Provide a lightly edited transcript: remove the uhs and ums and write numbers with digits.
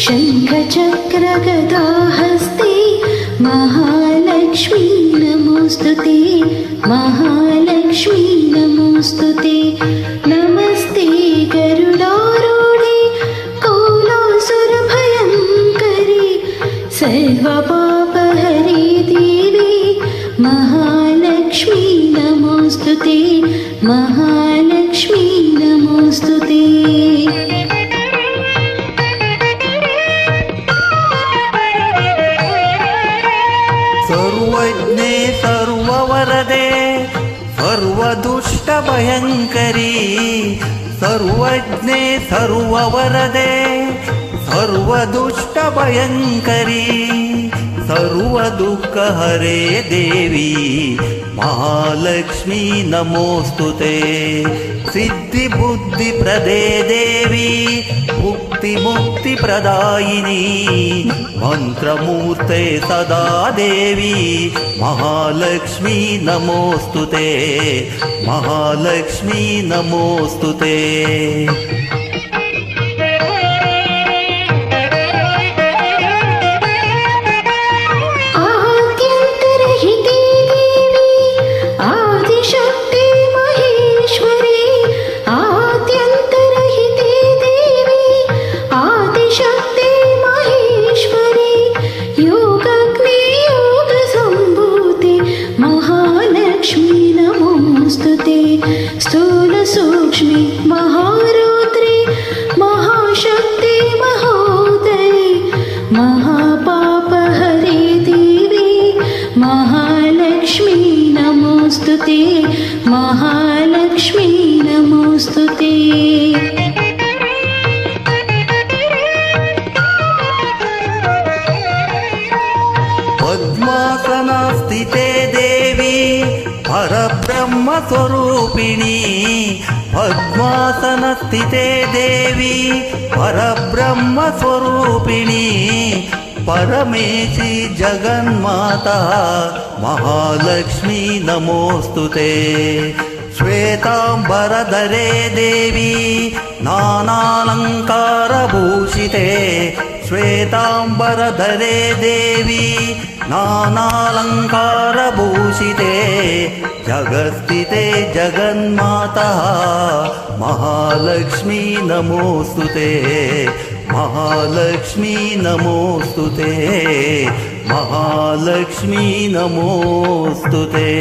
शङ्खचक्रगदाहस्ते महालक्ष्मी नमोस्तुते महालक्ष्मी नमोस्तुते नमस्ते गरुडारूढे कोलासुरभयङ्करी सर्वपापहरे देवी महालक्ष्मी नमोस्तुते महालक्ष्मी नमोस्तुते सर्वज्ञे सर्ववरदे सर्वदुष्टभयङ्करी सर्वज्ञे सर्ववरदे सर्वदुष्टभयङ्करी सर्वदुःखहरे देवी महालक्ष्मी नमोस्तुते सिद्धिबुद्धिप्रदे देवी मुक्तिप्रदायिनी मंत्रमूर्ते सदा देवी महालक्ष्मी नमोस्तुते महालक्ष्मी नमोस्तुते स्थूल सूक्ष्मी महारुद्री महाशक्ति महोदरी महापापहरे देवी महालक्ष्मी नमोस्तुते महालक्ष्मी नमोस्तुते पद्मासनस्थिते देवी परब्रह्मस्वरूपिणी पद्मासनस्थिते देवी परब्रह्मस्वरूपिणी परमेशी जगन्माता महालक्ष्मी नमोस्तुते श्वेतांबरधरे देवी नानालंकारभूषिते श्वेतांबरधरे देवी नानालंकारभूषिते जगत्स्थिते जगन्माता महालक्ष्मी नमोस्तुते महालक्ष्मी नमोस्तुते महालक्ष्मी नमोस्तुते।